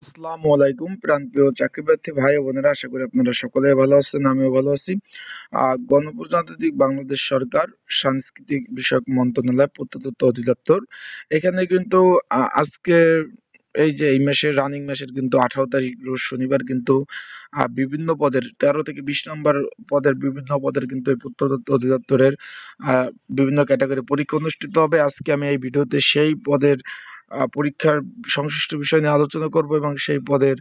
আসসালামু আলাইকুম প্রাণপ্রিয় চাকরিপ্রার্থী ভাই ও বোনেরা, আশা করি আপনারা সকলে ভালো আছেন। আমিও ভালো আছি। গণপ্রজাতন্ত্রী বাংলাদেশ সরকার সাংস্কৃতিক বিষয়ক মন্ত্রণালয় প্রত্নতত্ত্ব অধিদপ্তর এখানে কিন্তু আজকে এই মাসের রানিং মাসের কিন্তু 18 তারিখ রোজ শনিবার কিন্তু বিভিন্ন পদের 13 থেকে 20 নম্বর পদের বিভিন্ন পদের কিন্তু এই প্রত্নতত্ত্ব অধিদপ্তরের বিভিন্ন ক্যাটাগরি পরীক্ষা অনুষ্ঠিত হবে। আজকে আমি এই ভিডিওতে সেই পদের পরীক্ষার সংশ্লিষ্ট বিষয় নিয়ে আলোচনা করব এবং সেই পদের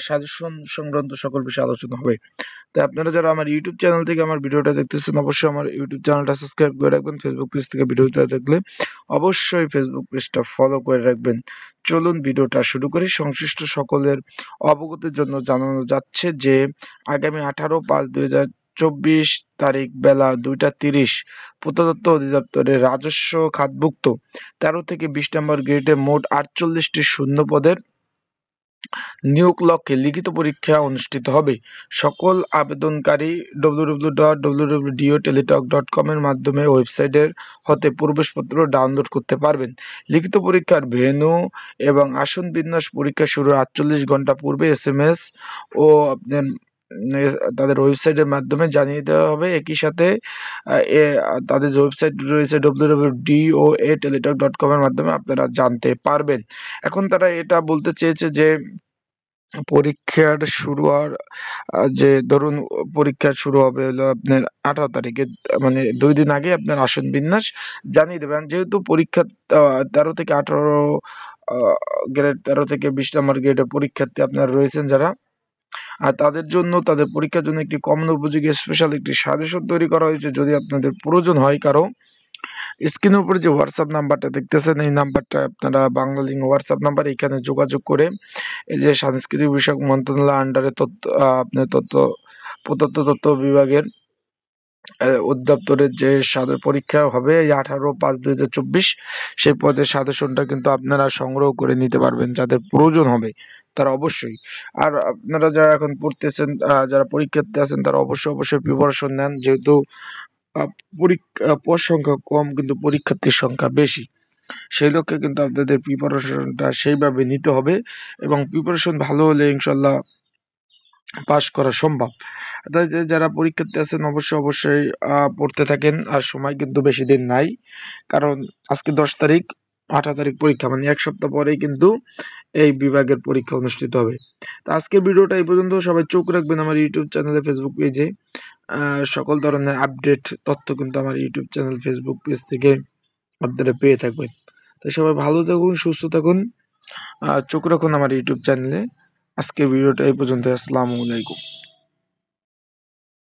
সাজেশন সংক্রান্ত সকল বিষয়ে আলোচনা হবে। তাই আপনারা যারা আমার ইউটিউব চ্যানেল থেকে আমার ভিডিওটা দেখতেছেন, অবশ্যই আমার ইউটিউব চ্যানেলটা সাবস্ক্রাইব করে রাখবেন। ফেসবুক পেজ থেকে ভিডিওটা দেখলে অবশ্যই ফেসবুক পেজটা ফলো করে রাখবেন। চলুন ভিডিওটা শুরু করি। সংশ্লিষ্ট সকলের অবগতির জন্য জানানো যাচ্ছে যে আগামী 18/5/2024 তারিখ বেলা 2টা 30 প্রত্নতত্ত্ব অধিদপ্তরের রাজস্ব খাতভুক্ত 13 থেকে 20 নম্বর গ্রেডে মোট 48টি শূন্য পদের নিয়োগ লক্ষ্যে লিখিত পরীক্ষা অনুষ্ঠিত হবে। সকল আবেদনকারী www.www.doteletalk.com এর মাধ্যমে ওয়েবসাইটের হতে প্রবেশপত্র ডাউনলোড করতে পারবেন। লিখিত পরীক্ষার ভেন্যু এবং আসন বিন্যাস পরীক্ষা শুরুর 48 ঘন্টা পূর্বে SMS ও আপনার তাদের ওয়েবসাইটের মাধ্যমে জানিয়ে দেওয়া হবে। একই সাথে তাদের যে ওয়েবসাইট রয়েছে www.doateletalk.com এর মাধ্যমে আপনারা জানতে পারবেন। এখন তারা এটা বলতে চেয়েছে যে পরীক্ষার শুরু হওয়ার যে ধরুন পরীক্ষা শুরু হবে হলো আপনার 18 তারিখে, মানে 2 দিন আগে আপনার আসন বিন্যাস জানিয়ে দেবেন। যেহেতু পরীক্ষা 13 থেকে 18 গ্রেড 13 থেকে 20 নম্বর গ্রেডের পরীক্ষার্থী আপনারা রয়েছেন যারা, আর তাদের জন্য তাদের পরীক্ষার জন্য একটি কমন উপযোগী স্পেশাল একটি সাজেশন তৈরি করা হয়েছে। যদি আপনাদের প্রয়োজন হয় কারো, স্ক্রিনের উপরে যে হোয়াটসঅ্যাপ নাম্বারটা দেখতেছেন এই নাম্বারটা আপনারা বাংলালিংক হোয়াটসঅ্যাপ নাম্বার, এখানে যোগাযোগ করে এই যে সাংস্কৃতিক বিষয়ক মন্ত্রণালয় আন্ডারে আপনার প্রত্নতত্ত্ব বিভাগের অধিদপ্তরের যে পরীক্ষা হবে এই 18/5/2024 সেই পদের সাজেশনটা কিন্তু আপনারা সংগ্রহ করে নিতে পারবেন যাদের প্রয়োজন হবে তারা অবশ্যই। আর আপনারা যারা এখন পড়তেছেন, যারা পরীক্ষার্থী আছেন তারা অবশ্যই প্রিপারেশন নেন, যেহেতু পদ সংখ্যা কম কিন্তু পরীক্ষার্থীর সংখ্যা বেশি। সেই লক্ষ্যে কিন্তু আপনাদের প্রিপারেশনটা সেইভাবে নিতে হবে এবং প্রিপারেশন ভালো হলে ইনশাল্লাহ পাস করা সম্ভব। তাই যারা পরীক্ষার্থী আছেন অবশ্যই পড়তে থাকেন। আর সময় কিন্তু বেশি দিন নাই, কারণ আজকে 10 তারিখ, 18 তারিখ পরীক্ষা, মানে এক সপ্তাহ পরেই কিন্তু এই বিভাগের পরীক্ষা অনুষ্ঠিত হবে। তো আজকের ভিডিওটা এই পর্যন্ত। সবাই চোখ রাখবেন আমার ইউটিউব চ্যানেলে, ফেসবুক পেজে। সকল ধরনের আপডেট তথ্য কিন্তু আমার ইউটিউব চ্যানেল, ফেসবুক পেজ থেকে আপনারা পেয়ে থাকবেন। তাই সবাই ভালো থাকুন, সুস্থ থাকুন, চোখ রাখুন আমার ইউটিউব চ্যানেলে। আজকের ভিডিওটা এই পর্যন্ত। আসসালামু আলাইকুম।